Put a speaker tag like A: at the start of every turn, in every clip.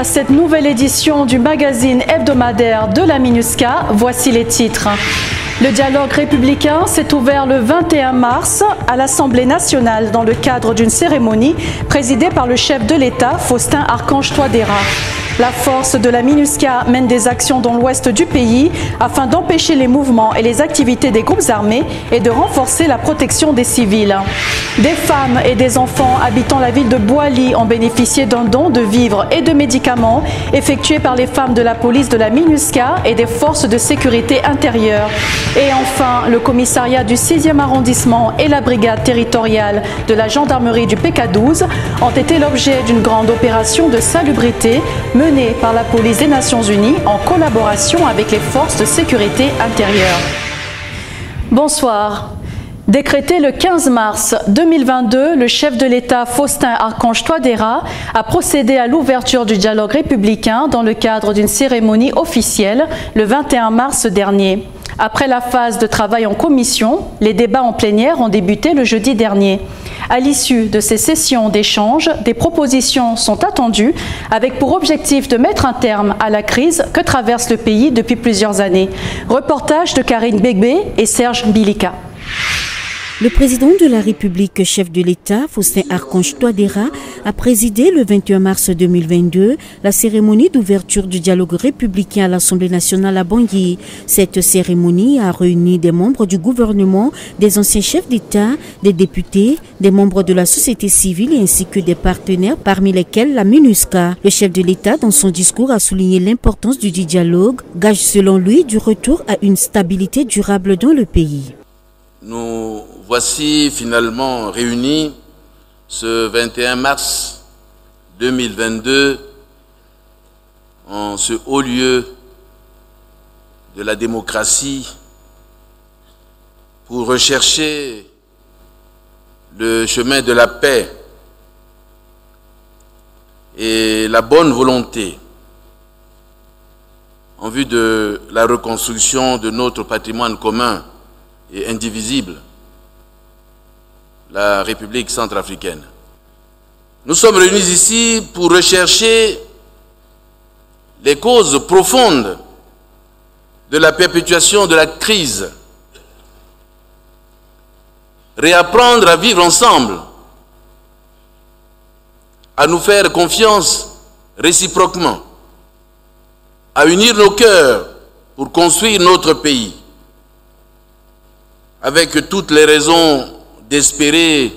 A: à cette nouvelle édition du magazine hebdomadaire de la MINUSCA. Voici les titres. Le dialogue républicain s'est ouvert le 21 mars à l'Assemblée nationale dans le cadre d'une cérémonie présidée par le chef de l'État, Faustin Archange Touadéra. La force de la MINUSCA mène des actions dans l'ouest du pays afin d'empêcher les mouvements et les activités des groupes armés et de renforcer la protection des civils. Des femmes et des enfants habitant la ville de Boali ont bénéficié d'un don de vivres et de médicaments effectué par les femmes de la police de la MINUSCA et des forces de sécurité intérieure. Et enfin, le commissariat du 6e arrondissement et la brigade territoriale de la gendarmerie du PK12 ont été l'objet d'une grande opération de salubrité menée par la police des Nations Unies en collaboration avec les forces de sécurité intérieure. Bonsoir. Décrété le 15 mars 2022, le chef de l'État Faustin Archange Touadéra a procédé à l'ouverture du dialogue républicain dans le cadre d'une cérémonie officielle le 21 mars dernier. Après la phase de travail en commission, les débats en plénière ont débuté le jeudi dernier. À l'issue de ces sessions d'échange, des propositions sont attendues avec pour objectif de mettre un terme à la crise que traverse le pays depuis plusieurs années. Reportage de Karine Begbé et Serge Bilika.
B: Le président de la République, chef de l'État, Faustin Archange Touadéra, a présidé le 21 mars 2022 la cérémonie d'ouverture du dialogue républicain à l'Assemblée nationale à Bangui. Cette cérémonie a réuni des membres du gouvernement, des anciens chefs d'État, des députés, des membres de la société civile ainsi que des partenaires parmi lesquels la MINUSCA. Le chef de l'État, dans son discours, a souligné l'importance du dialogue, gage selon lui du retour à une stabilité durable dans le pays.
C: Nous voici finalement réunis ce 21 mars 2022 en ce haut lieu de la démocratie pour rechercher le chemin de la paix et la bonne volonté en vue de la reconstruction de notre patrimoine commun et indivisible, la République centrafricaine. Nous sommes réunis ici pour rechercher les causes profondes de la perpétuation de la crise, réapprendre à vivre ensemble, à nous faire confiance réciproquement, à unir nos cœurs pour construire notre pays, avec toutes les raisons d'espérer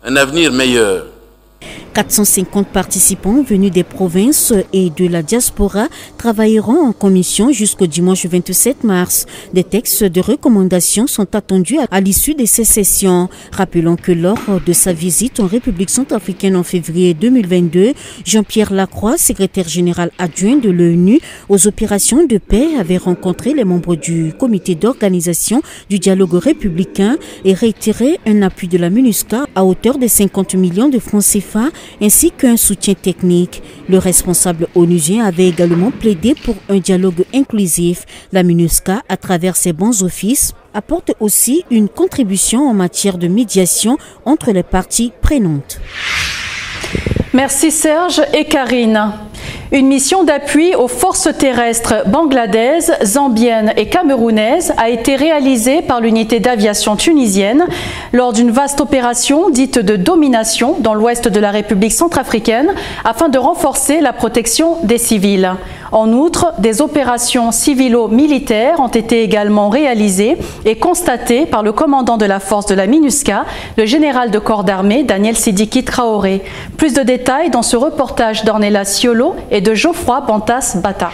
C: un avenir meilleur.
B: 450 participants venus des provinces et de la diaspora travailleront en commission jusqu'au dimanche 27 mars. Des textes de recommandations sont attendus à l'issue de ces sessions. Rappelons que lors de sa visite en République centrafricaine en février 2022, Jean-Pierre Lacroix, secrétaire général adjoint de l'ONU aux opérations de paix, avait rencontré les membres du comité d'organisation du dialogue républicain et réitéré un appui de la MINUSCA à hauteur de 50 millions de francs CFA ainsi qu'un soutien technique. Le responsable onusien avait également plaidé pour un dialogue inclusif. La MINUSCA, à travers ses bons offices, apporte aussi une contribution en matière de médiation entre les parties prenantes.
A: Merci Serge et Karine. Une mission d'appui aux forces terrestres bangladaises, zambiennes et camerounaises a été réalisée par l'unité d'aviation tunisienne lors d'une vaste opération dite de domination dans l'ouest de la République centrafricaine afin de renforcer la protection des civils. En outre, des opérations civilo-militaires ont été également réalisées et constatées par le commandant de la force de la MINUSCA, le général de corps d'armée Daniel Sidiki Traoré. Plus de détails dans ce reportage d'Ornella Siolo et de Geoffroy Bantas Bata.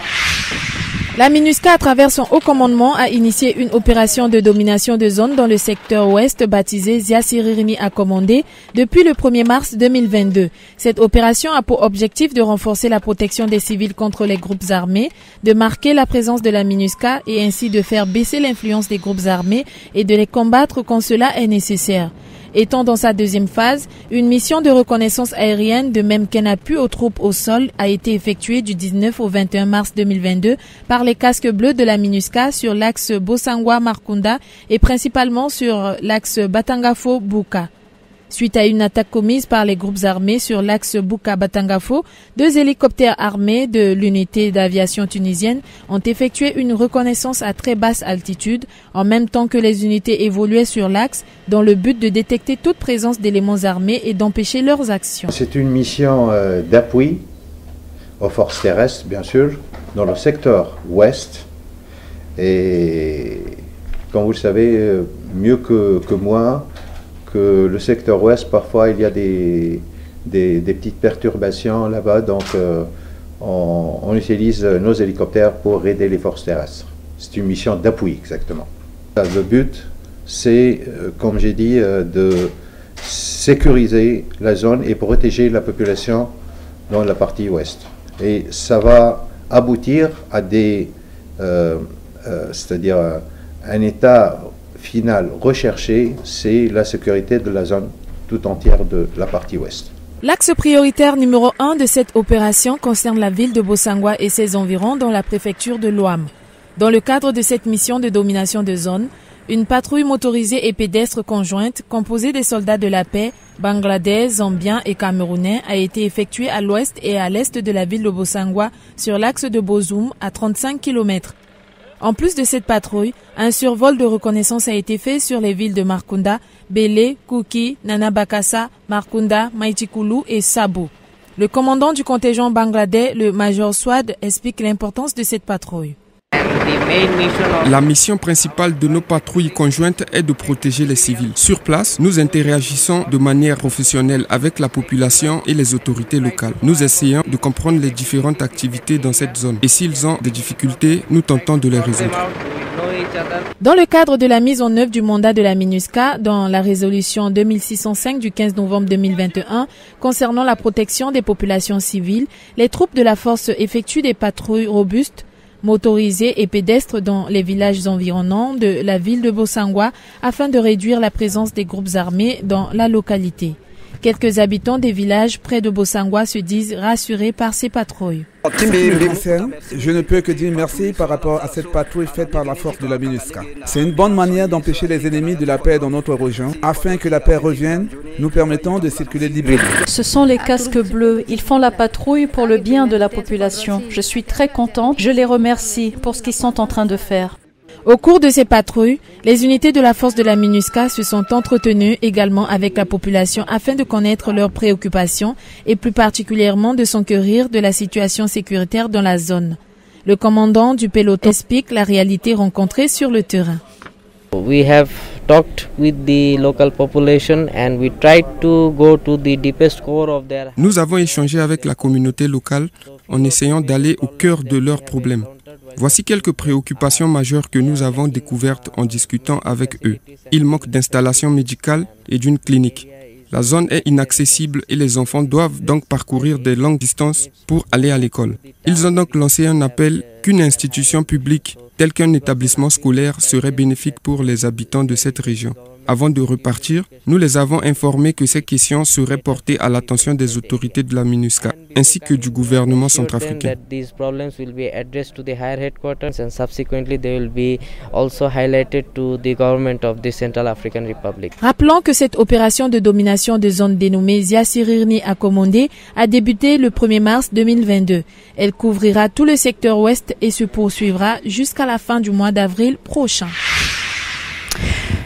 D: La MINUSCA, à travers son haut commandement, a initié une opération de domination de zone dans le secteur ouest baptisée Zia Siririni a commandé depuis le 1er mars 2022. Cette opération a pour objectif de renforcer la protection des civils contre les groupes armés, de marquer la présence de la MINUSCA et ainsi de faire baisser l'influence des groupes armés et de les combattre quand cela est nécessaire. Étant dans sa deuxième phase, une mission de reconnaissance aérienne de même qu'un appui aux troupes au sol a été effectuée du 19 au 21 mars 2022 par les casques bleus de la MINUSCA sur l'axe Bosangwa-Markunda et principalement sur l'axe Batangafo-Buka. Suite à une attaque commise par les groupes armés sur l'axe Bouka-Batangafo, 2 hélicoptères armés de l'unité d'aviation tunisienne ont effectué une reconnaissance à très basse altitude en même temps que les unités évoluaient sur l'axe dans le but de détecter toute présence d'éléments armés et d'empêcher leurs actions.
E: C'est une mission d'appui aux forces terrestres, bien sûr, dans le secteur ouest. Et comme vous le savez mieux que moi, que le secteur ouest, parfois il y a des petites perturbations là-bas, donc on utilise nos hélicoptères pour aider les forces terrestres. C'est une mission d'appui exactement. Le but, c'est, comme j'ai dit, de sécuriser la zone et protéger la population dans la partie ouest. Et ça va aboutir à c'est-à-dire un état final recherché, c'est la sécurité de la zone tout entière de la partie ouest.
D: L'axe prioritaire numéro 1 de cette opération concerne la ville de Bossangoa et ses environs dans la préfecture de l'Ouam. Dans le cadre de cette mission de domination de zone, une patrouille motorisée et pédestre conjointe composée des soldats de la paix, bangladais, zambiens et camerounais a été effectuée à l'ouest et à l'est de la ville de Bossangoa sur l'axe de Bozoum à 35 km. En plus de cette patrouille, un survol de reconnaissance a été fait sur les villes de Markunda, Bélé, Kouki, Nanabakassa, Markunda, Maïtikoulou et Sabo. Le commandant du contingent bangladais, le major Swad, explique l'importance de cette patrouille.
F: La mission principale de nos patrouilles conjointes est de protéger les civils. Sur place, nous interagissons de manière professionnelle avec la population et les autorités locales. Nous essayons de comprendre les différentes activités dans cette zone. Et s'ils ont des difficultés, nous tentons de les résoudre.
D: Dans le cadre de la mise en œuvre du mandat de la MINUSCA, dans la résolution 2605 du 15 novembre 2021 concernant la protection des populations civiles, les troupes de la force effectuent des patrouilles robustes, motorisés et pédestres dans les villages environnants de la ville de Bossangoa afin de réduire la présence des groupes armés dans la localité. Quelques habitants des villages près de Bossangoa se disent rassurés par ces patrouilles.
G: Je ne peux que dire merci par rapport à cette patrouille faite par la force de la MINUSCA. C'est une bonne manière d'empêcher les ennemis de la paix dans notre région. Afin que la paix revienne, nous permettons de circuler librement.
A: Ce sont les casques bleus. Ils font la patrouille pour le bien de la population. Je suis très contente. Je les remercie pour ce qu'ils sont en train de faire.
D: Au cours de ces patrouilles, les unités de la force de la MINUSCA se sont entretenues également avec la population afin de connaître leurs préoccupations et plus particulièrement de s'enquérir de la situation sécuritaire dans la zone. Le commandant du peloton explique la réalité rencontrée sur le terrain.
H: We have talked with the local population and we tried to go to the deepest core of their...
F: Nous avons échangé avec la communauté locale en essayant d'aller au cœur de leurs problèmes. Voici quelques préoccupations majeures que nous avons découvertes en discutant avec eux. Il manque d'installations médicales et d'une clinique. La zone est inaccessible et les enfants doivent donc parcourir des longues distances pour aller à l'école. Ils ont donc lancé un appel qu'une institution publique telle qu'un établissement scolaire serait bénéfique pour les habitants de cette région. Avant de repartir, nous les avons informés que ces questions seraient portées à l'attention des autorités de la MINUSCA ainsi que du gouvernement centrafricain.
D: Rappelons que cette opération de domination de zone dénommée Ziasirirni à Komondé a débuté le 1er mars 2022. Elle couvrira tout le secteur ouest et se poursuivra jusqu'à la fin du mois d'avril prochain.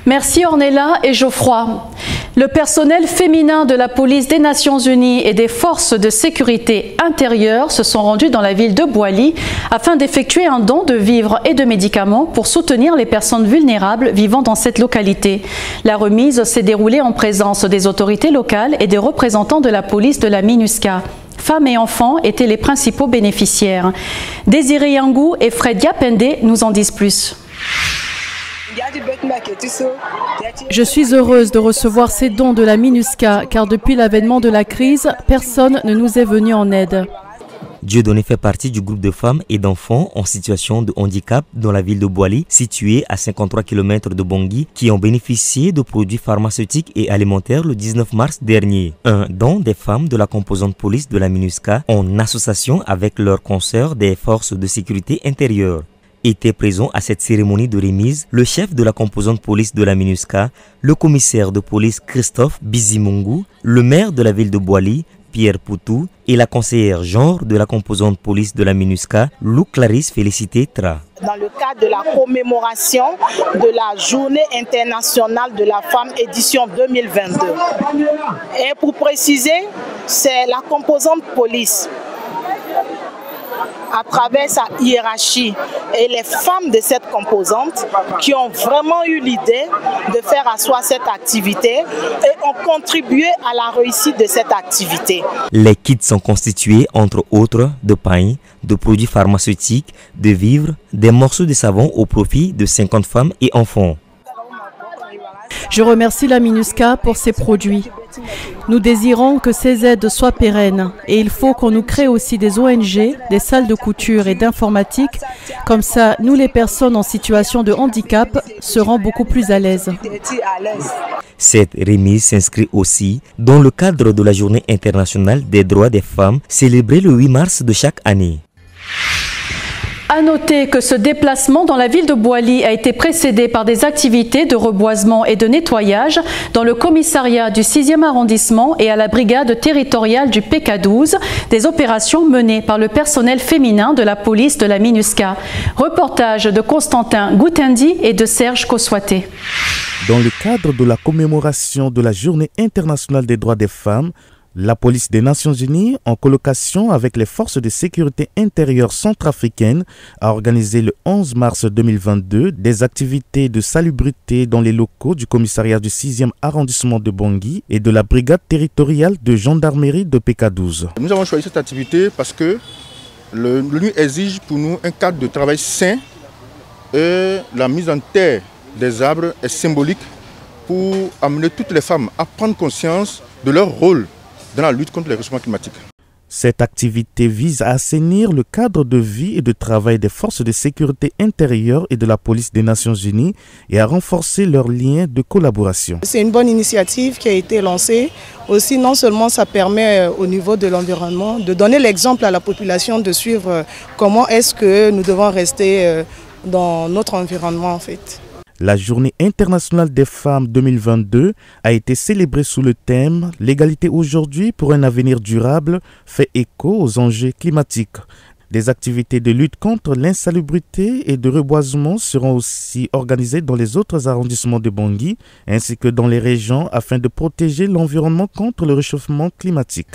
A: Merci Ornella et Geoffroy. Le personnel féminin de la police des Nations Unies et des forces de sécurité intérieure se sont rendus dans la ville de Bouali afin d'effectuer un don de vivres et de médicaments pour soutenir les personnes vulnérables vivant dans cette localité. La remise s'est déroulée en présence des autorités locales et des représentants de la police de la MINUSCA. Femmes et enfants étaient les principaux bénéficiaires. Désiré Yangou et Fred Yapende nous en disent plus.
I: Je suis heureuse de recevoir ces dons de la MINUSCA car depuis l'avènement de la crise, personne ne nous est venu en aide.
J: Dieudonné fait partie du groupe de femmes et d'enfants en situation de handicap dans la ville de Bouali, située à 53 km de Bangui, qui ont bénéficié de produits pharmaceutiques et alimentaires le 19 mars dernier. Un don des femmes de la composante police de la MINUSCA en association avec leurs consoeurs des forces de sécurité intérieure. Étaient présents à cette cérémonie de remise le chef de la composante police de la MINUSCA, le commissaire de police Christophe Bizimungu, le maire de la ville de Boali, Pierre Poutou, et la conseillère genre de la composante police de la MINUSCA, Lou Clarisse Félicité Tra.
K: Dans le cadre de la commémoration de la Journée internationale de la femme édition 2022. Et pour préciser, c'est la composante police, à travers sa hiérarchie et les femmes de cette composante qui ont vraiment eu l'idée de faire asseoir cette activité et ont contribué à la réussite de cette activité.
J: Les kits sont constitués entre autres de pain, de produits pharmaceutiques, de vivres, des morceaux de savon au profit de 50 femmes et enfants.
I: Je remercie la MINUSCA pour ces produits. Nous désirons que ces aides soient pérennes et il faut qu'on nous crée aussi des ONG, des salles de couture et d'informatique. Comme ça, nous les personnes en situation de handicap serons beaucoup plus à l'aise.
J: Cette remise s'inscrit aussi dans le cadre de la Journée internationale des droits des femmes célébrée le 8 mars de chaque année.
A: À noter que ce déplacement dans la ville de Boali a été précédé par des activités de reboisement et de nettoyage dans le commissariat du 6e arrondissement et à la brigade territoriale du PK12, des opérations menées par le personnel féminin de la police de la MINUSCA. Reportage de Constantin Goutendi et de Serge Koswaté.
L: Dans le cadre de la commémoration de la Journée internationale des droits des femmes, la police des Nations Unies, en colocation avec les forces de sécurité intérieure centrafricaines, a organisé le 11 mars 2022 des activités de salubrité dans les locaux du commissariat du 6e arrondissement de Bangui et de la brigade territoriale de gendarmerie de PK12.
M: Nous avons choisi cette activité parce que l'ONU exige pour nous un cadre de travail sain et la mise en terre des arbres est symbolique pour amener toutes les femmes à prendre conscience de leur rôle dans la lutte contre les réchauffements climatiques.
L: Cette activité vise à assainir le cadre de vie et de travail des forces de sécurité intérieure et de la police des Nations Unies et à renforcer leurs liens de collaboration.
N: C'est une bonne initiative qui a été lancée. Aussi, non seulement ça permet au niveau de l'environnement de donner l'exemple à la population de suivre comment est-ce que nous devons rester dans notre environnement en fait.
L: La Journée internationale des femmes 2022 a été célébrée sous le thème « L'égalité aujourd'hui pour un avenir durable » fait écho aux enjeux climatiques. Des activités de lutte contre l'insalubrité et de reboisement seront aussi organisées dans les autres arrondissements de Bangui ainsi que dans les régions afin de protéger l'environnement contre le réchauffement climatique.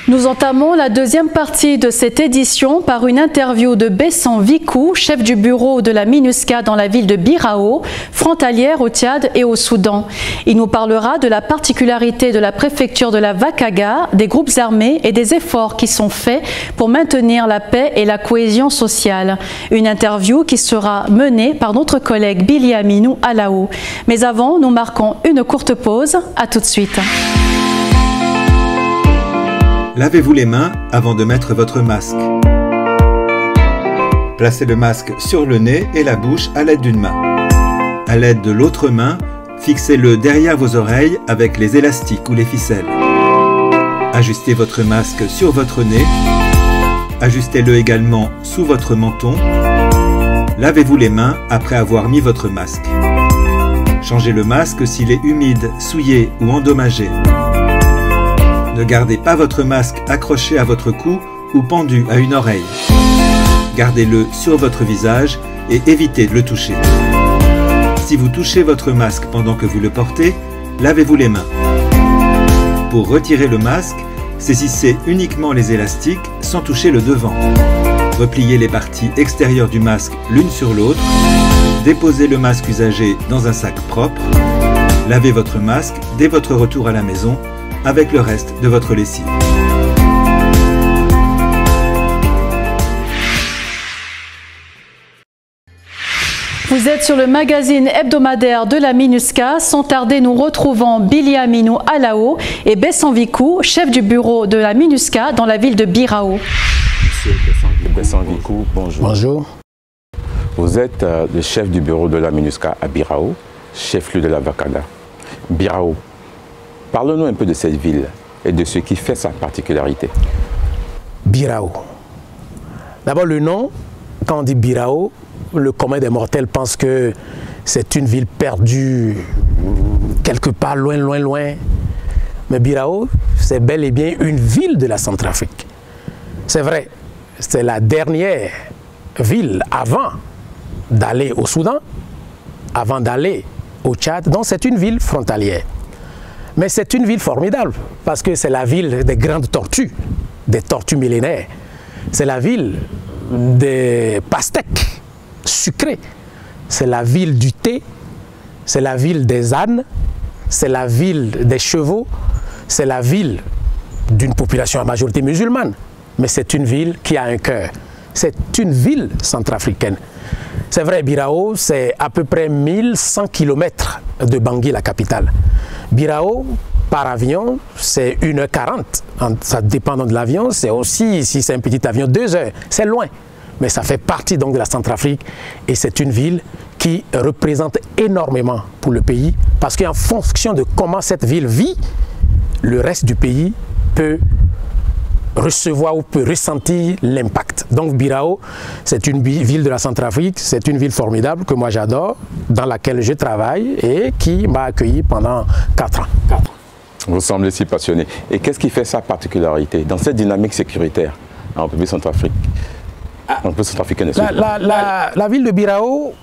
A: Nous entamons la deuxième partie de cette édition par une interview de Bessan Vikou, chef du bureau de la MINUSCA dans la ville de Birao, frontalière au Tchad et au Soudan. Il nous parlera de la particularité de la préfecture de la Vakaga, des groupes armés et des efforts qui sont faits pour maintenir la paix et la cohésion sociale. Une interview qui sera menée par notre collègue Billy Aminou Alaou. Mais avant, nous marquons une courte pause. À tout de suite.
O: Lavez-vous les mains avant de mettre votre masque. Placez le masque sur le nez et la bouche à l'aide d'une main. À l'aide de l'autre main, fixez-le derrière vos oreilles avec les élastiques ou les ficelles. Ajustez votre masque sur votre nez. Ajustez-le également sous votre menton. Lavez-vous les mains après avoir mis votre masque. Changez le masque s'il est humide, souillé ou endommagé. Ne gardez pas votre masque accroché à votre cou ou pendu à une oreille. Gardez-le sur votre visage et évitez de le toucher. Si vous touchez votre masque pendant que vous le portez, lavez-vous les mains. Pour retirer le masque, saisissez uniquement les élastiques sans toucher le devant. Repliez les parties extérieures du masque l'une sur l'autre. Déposez le masque usagé dans un sac propre. Lavez votre masque dès votre retour à la maison avec le reste de votre lessive.
A: Vous êtes sur le magazine hebdomadaire de la MINUSCA. Sans tarder, nous retrouvons Billy Aminou Alaou et Bessan Vikou, chef du bureau de la MINUSCA dans la ville de Birao.
P: Monsieur Bessan Vikou, bonjour.
Q: Bonjour.
P: Vous êtes le chef du bureau de la MINUSCA à Birao, chef-lieu de la Vakaga. Birao, parlons-nous un peu de cette ville et de ce qui fait sa particularité.
Q: Birao. D'abord le nom, quand on dit Birao, le commun des mortels pense que c'est une ville perdue quelque part loin, loin, loin. Mais Birao, c'est bel et bien une ville de la Centrafrique. C'est vrai, c'est la dernière ville avant d'aller au Soudan, avant d'aller au Tchad. Donc c'est une ville frontalière. Mais c'est une ville formidable parce que c'est la ville des grandes tortues, des tortues millénaires. C'est la ville des pastèques sucrés. C'est la ville du thé. C'est la ville des ânes. C'est la ville des chevaux. C'est la ville d'une population à majorité musulmane. Mais c'est une ville qui a un cœur. C'est une ville centrafricaine. C'est vrai, Birao, c'est à peu près 1100 km de Bangui, la capitale. Birao, par avion, c'est 1h40. Ça dépend de l'avion. C'est aussi, si c'est un petit avion, 2 heures. C'est loin. Mais ça fait partie donc de la Centrafrique. Et c'est une ville qui représente énormément pour le pays. Parce qu'en fonction de comment cette ville vit, le reste du pays peut recevoir ou peut ressentir l'impact. Donc Birao, c'est une ville de la Centrafrique, c'est une ville formidable que moi j'adore, dans laquelle je travaille et qui m'a accueilli pendant 4 ans.
P: Vous semblez si passionné. Et qu'est-ce qui fait sa particularité dans cette dynamique sécuritaire en République centrafricaine?
Q: La ville de Birao,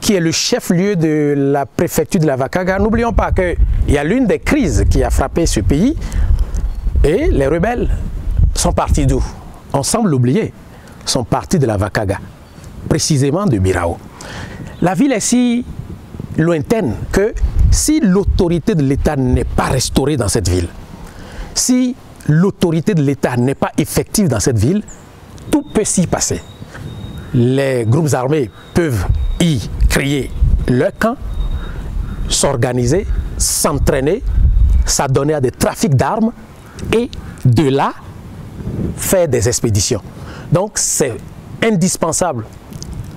Q: qui est le chef-lieu de la préfecture de la Vakaga, n'oublions pas qu'il y a l'une des crises qui a frappé ce pays. Et les rebelles sont partis d'où? On semble l'oublier. Sont partis de la Vakaga, précisément de Birao. La ville est si lointaine que si l'autorité de l'État n'est pas restaurée dans cette ville, si l'autorité de l'État n'est pas effective dans cette ville, tout peut s'y passer. Les groupes armés peuvent y créer leur camp, s'organiser, s'entraîner, s'adonner à des trafics d'armes, et de là, faire des expéditions. Donc c'est indispensable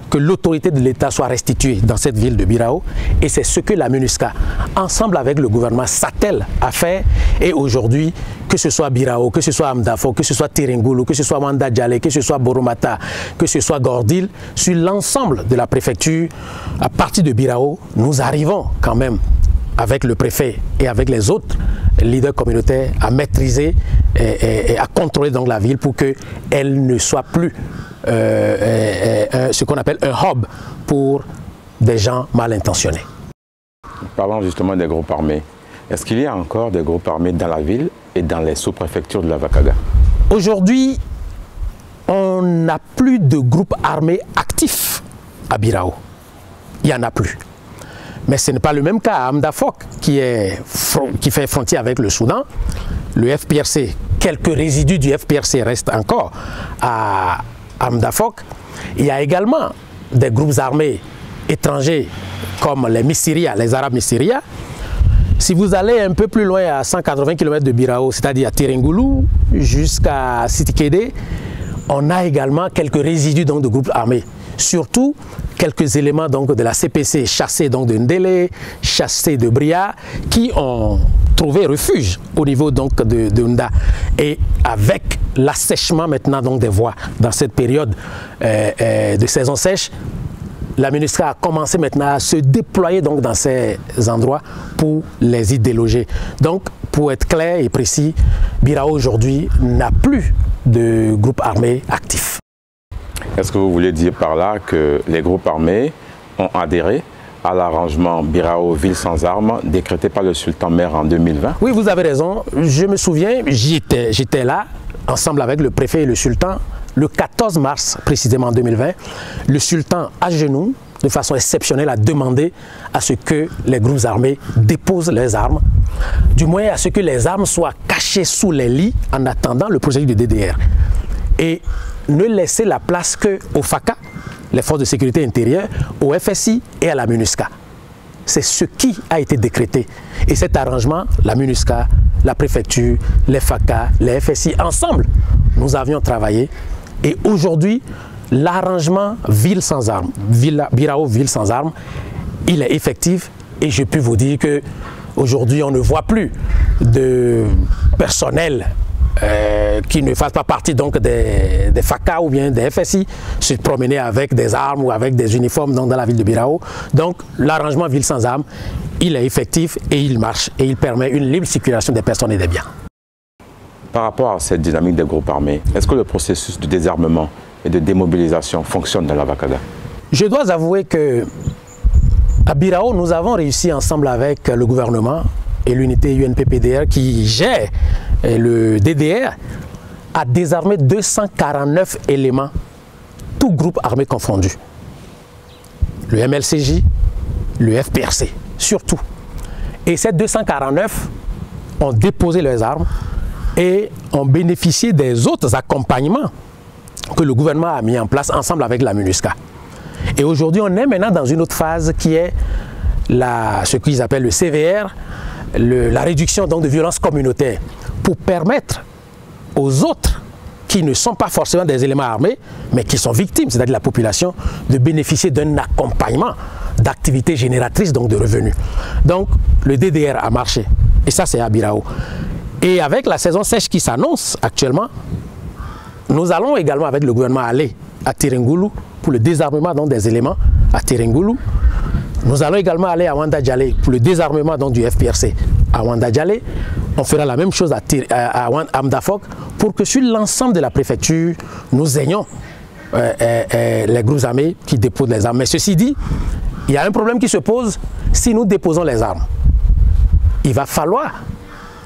Q: que l'autorité de l'État soit restituée dans cette ville de Birao et c'est ce que la MINUSCA, ensemble avec le gouvernement, s'attelle à faire. Et aujourd'hui, que ce soit Birao, que ce soit Amdafo, que ce soit Tiringulu, que ce soit Manda Djale, que ce soit Boromata, que ce soit Gordil, sur l'ensemble de la préfecture, à partir de Birao, nous arrivons quand même avec le préfet et avec les autres leaders communautaires à maîtriser et à contrôler donc la ville pour qu'elle ne soit plus ce qu'on appelle un hub pour des gens mal intentionnés.
P: Parlons justement des groupes armés. Est-ce qu'il y a encore des groupes armés dans la ville et dans les sous-préfectures de la Vakaga?
Q: Aujourd'hui, on n'a plus de groupes armés actifs à Birao. Il n'y en a plus. Mais ce n'est pas le même cas à Amdafok, qui fait frontière avec le Soudan. Le FPRC, quelques résidus du FPRC restent encore à Amdafok. Il y a également des groupes armés étrangers comme les Missiria, les Arabes Missiria. Si vous allez un peu plus loin, à 180 km de Birao, c'est-à-dire à Tiringulu, jusqu'à Sitikede, on a également quelques résidus donc, de groupes armés. Surtout quelques éléments donc, de la CPC chassés donc, de Ndélé, chassés de Bria, qui ont trouvé refuge au niveau donc, de Nda. Et avec l'assèchement maintenant donc, des voies dans cette période de saison sèche, la MINUSCA a commencé maintenant à se déployer donc, dans ces endroits pour les y déloger. Donc, pour être clair et précis, Birao aujourd'hui n'a plus de groupes armés actifs.
P: Est-ce que vous voulez dire par là que les groupes armés ont adhéré à l'arrangement Birao ville sans armes décrété par le sultan maire en 2020?
Q: Oui, vous avez raison. Je me souviens, j'étais là, ensemble avec le préfet et le sultan, le 14 mars précisément 2020. Le sultan, à genoux, de façon exceptionnelle, a demandé à ce que les groupes armés déposent les armes, du moins à ce que les armes soient cachées sous les lits en attendant le processus de DDR. Et ne laisser la place qu'aux FACA, les forces de sécurité intérieure, au FSI et à la MINUSCA. C'est ce qui a été décrété. Et cet arrangement, la MINUSCA, la préfecture, les FACA, les FSI, ensemble, nous avions travaillé. Et aujourd'hui, l'arrangement ville sans armes, Birao ville sans armes, il est effectif. Et je peux vous dire qu'aujourd'hui, on ne voit plus de personnel qui ne fassent pas partie donc des FACA ou bien des FSI se promener avec des armes ou avec des uniformes donc, dans la ville de Birao. Donc l'arrangement ville sans armes, il est effectif et il marche et il permet une libre circulation des personnes et des biens.
P: Par rapport à cette dynamique des groupes armés, est-ce que le processus de désarmement et de démobilisation fonctionne dans la Vakada?
Q: Je dois avouer que à Birao, nous avons réussi ensemble avec le gouvernement et l'unité UNPPDR qui gère le DDR à désarmer 249 éléments, tous groupes armés confondus. Le MLCJ, le FPRC, surtout. Et ces 249 ont déposé leurs armes et ont bénéficié des autres accompagnements que le gouvernement a mis en place ensemble avec la MINUSCA. Et aujourd'hui, on est maintenant dans une autre phase qui est ce qu'ils appellent le CVR, la réduction donc, de violences communautaires, pour permettre aux autres qui ne sont pas forcément des éléments armés, mais qui sont victimes, c'est-à-dire la population, de bénéficier d'un accompagnement d'activités génératrices donc de revenus. Donc le DDR a marché, et ça c'est à Birao. Et avec la saison sèche qui s'annonce actuellement, nous allons également avec le gouvernement aller à Tiringoulou pour le désarmement donc, des éléments à Tiringoulou. Nous allons également aller à Wanda Djalé pour le désarmement donc, du FPRC à Wanda Djalé. On fera la même chose à Amdafok pour que sur l'ensemble de la préfecture, nous ayons les groupes armés qui déposent les armes. Mais ceci dit, il y a un problème qui se pose si nous déposons les armes. Il va falloir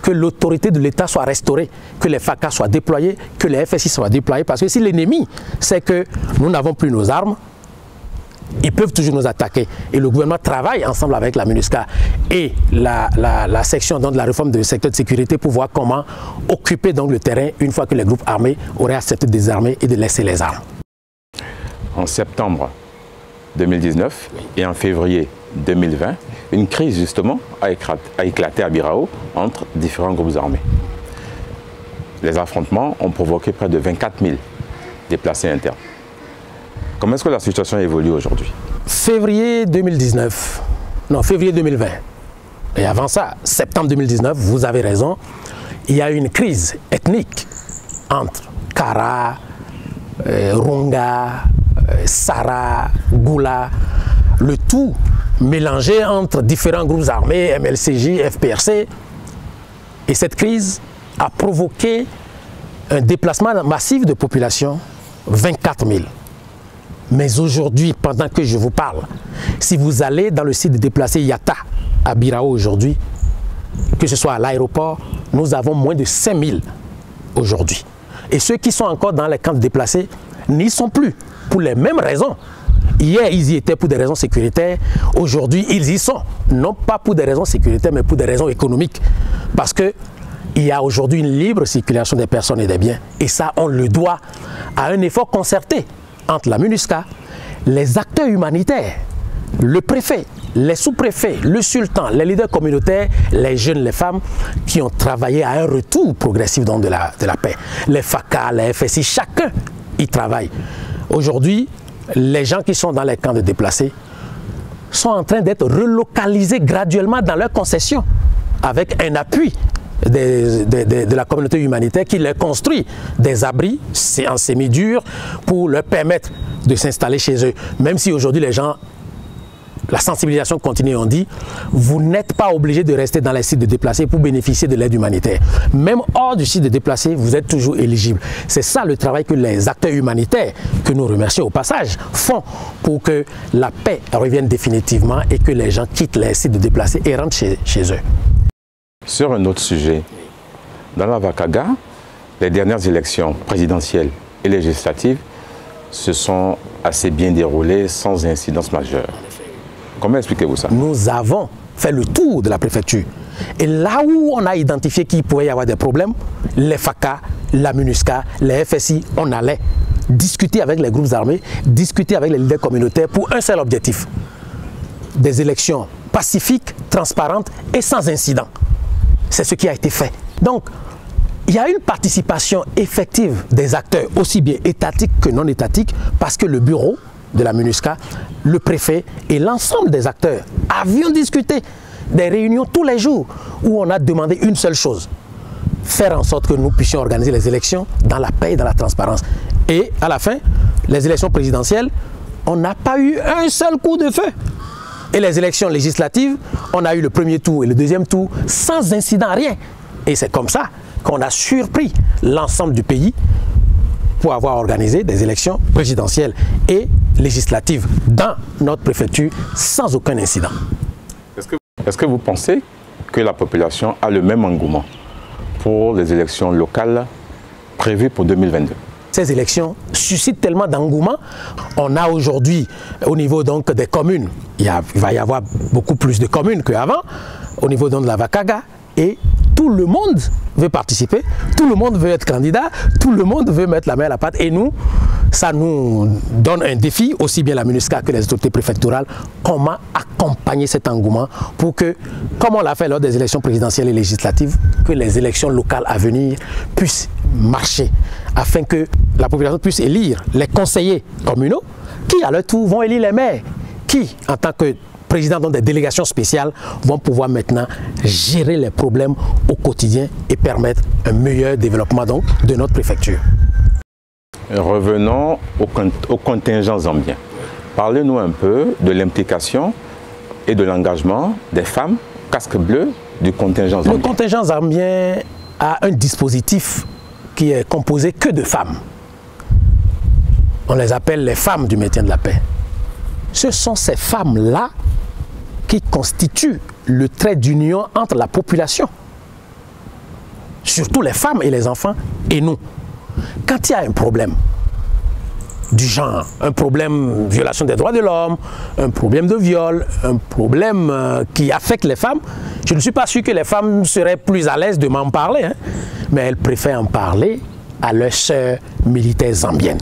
Q: que l'autorité de l'État soit restaurée, que les FACA soient déployés, que les FSI soient déployés. Parce que si l'ennemi sait que nous n'avons plus nos armes, ils peuvent toujours nous attaquer. Et le gouvernement travaille ensemble avec la MINUSCA et la section donc, de la réforme du secteur de sécurité pour voir comment occuper donc, le terrain une fois que les groupes armés auraient accepté de désarmer et de laisser les armes.
P: En septembre 2019 et en février 2020, une crise justement a éclaté à Birao entre différents groupes armés. Les affrontements ont provoqué près de 24 000 déplacés internes. Comment est-ce que la situation évolue aujourd'hui?
Q: Février 2020. Et avant ça, septembre 2019, vous avez raison, il y a eu une crise ethnique entre Kara, Runga, Sara, Goula, le tout mélangé entre différents groupes armés, MLCJ, FPRC. Et cette crise a provoqué un déplacement massif de population, 24 000. Mais aujourd'hui, pendant que je vous parle, si vous allez dans le site de déplacés Yata à Birao aujourd'hui, que ce soit à l'aéroport, nous avons moins de 5 000 aujourd'hui. Et ceux qui sont encore dans les camps de déplacés n'y sont plus, pour les mêmes raisons. Hier, ils y étaient pour des raisons sécuritaires. Aujourd'hui, ils y sont. Non pas pour des raisons sécuritaires, mais pour des raisons économiques. Parce qu'il y a aujourd'hui une libre circulation des personnes et des biens. Et ça, on le doit à un effort concerté entre la MINUSCA, les acteurs humanitaires, le préfet, les sous-préfets, le sultan, les leaders communautaires, les jeunes, les femmes qui ont travaillé à un retour progressif donc de la paix. Les FACA, les FSI, chacun y travaille. Aujourd'hui, les gens qui sont dans les camps de déplacés sont en train d'être relocalisés graduellement dans leurs concessions avec un appui de la communauté humanitaire qui leur construit des abris en semi-dur pour leur permettre de s'installer chez eux. Même si aujourd'hui les gens, la sensibilisation continue, on dit, vous n'êtes pas obligé de rester dans les sites de déplacés pour bénéficier de l'aide humanitaire. Même hors du site de déplacés, vous êtes toujours éligible. C'est ça le travail que les acteurs humanitaires, que nous remercions au passage, font pour que la paix revienne définitivement et que les gens quittent les sites de déplacés et rentrent chez eux.
P: Sur un autre sujet, dans la Vakaga, les dernières élections présidentielles et législatives se sont assez bien déroulées sans incidence majeure. Comment expliquez-vous ça?
Q: Nous avons fait le tour de la préfecture. Et là où on a identifié qu'il pouvait y avoir des problèmes, les FACA, la MINUSCA, les FSI, on allait discuter avec les groupes armés, discuter avec les leaders communautaires pour un seul objectif. Des élections pacifiques, transparentes et sans incident. C'est ce qui a été fait. Donc, il y a une participation effective des acteurs, aussi bien étatiques que non étatiques, parce que le bureau de la MINUSCA, le préfet et l'ensemble des acteurs avions discuté des réunions tous les jours où on a demandé une seule chose, faire en sorte que nous puissions organiser les élections dans la paix et dans la transparence. Et à la fin, les élections présidentielles, on n'a pas eu un seul coup de feu. Et les élections législatives, on a eu le premier tour et le deuxième tour sans incident, rien. Et c'est comme ça qu'on a surpris l'ensemble du pays pour avoir organisé des élections présidentielles et législatives dans notre préfecture sans aucun incident.
P: Est-ce que vous pensez que la population a le même engouement pour les élections locales prévues pour 2022?
Q: Ces élections suscitent tellement d'engouement. On a aujourd'hui, au niveau donc des communes, il va y avoir beaucoup plus de communes qu'avant, au niveau donc de la Vakaga, et tout le monde veut participer, tout le monde veut être candidat, tout le monde veut mettre la main à la pâte. Et nous, ça nous donne un défi, aussi bien la MINUSCA que les autorités préfectorales, comment accompagner cet engouement pour que, comme on l'a fait lors des élections présidentielles et législatives, que les élections locales à venir puissent marcher, afin que la population puisse élire les conseillers communaux, qui à leur tour vont élire les maires, qui, en tant que présidents des délégations spéciales, vont pouvoir maintenant gérer les problèmes au quotidien et permettre un meilleur développement donc, de notre préfecture.
P: Revenons au contingent zambien. Parlez-nous un peu de l'implication et de l'engagement des femmes casques bleus du contingent zambien.
Q: Le contingent zambien a un dispositif qui est composé que de femmes. On les appelle les femmes du maintien de la paix. Ce sont ces femmes-là qui constituent le trait d'union entre la population, surtout les femmes et les enfants, et nous. Quand il y a un problème du genre, un problème de violation des droits de l'homme, un problème de viol, un problème qui affecte les femmes, je ne suis pas sûr que les femmes seraient plus à l'aise de m'en parler, hein, mais elles préfèrent en parler à leurs sœurs militaires zambiennes,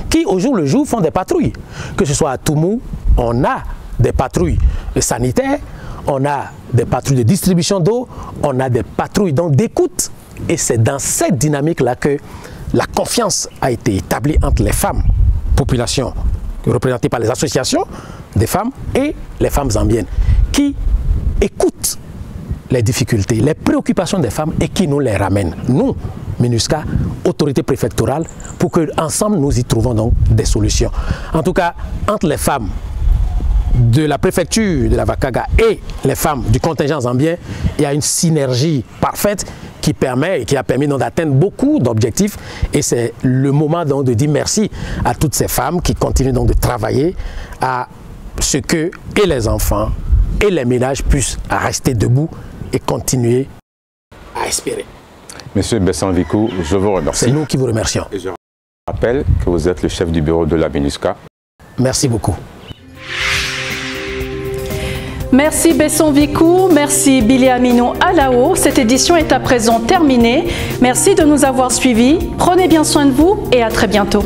Q: qui au jour le jour font des patrouilles. Que ce soit à Tumu, on a des patrouilles sanitaires, on a des patrouilles de distribution d'eau, on a des patrouilles d'écoute. Et c'est dans cette dynamique-là que la confiance a été établie entre les femmes, population représentée par les associations des femmes et les femmes zambiennes, qui écoutent les difficultés, les préoccupations des femmes et qui nous les ramènent. Nous, MINUSCA, autorité préfectorale, pour qu'ensemble nous y trouvons donc des solutions. En tout cas, entre les femmes de la préfecture de la Vakaga et les femmes du contingent zambien, il y a une synergie parfaite qui permet et qui a permis d'atteindre beaucoup d'objectifs. Et c'est le moment donc de dire merci à toutes ces femmes qui continuent donc de travailler à ce que et les enfants et les ménages puissent rester debout et continuer à espérer.
P: Monsieur Besson Vikou, je vous remercie.
Q: C'est nous qui vous remercions.
P: Et je rappelle que vous êtes le chef du bureau de la MINUSCA.
Q: Merci beaucoup.
A: Merci Besson Vikou, merci Billy Aminou Alao. Cette édition est à présent terminée. Merci de nous avoir suivis. Prenez bien soin de vous et à très bientôt.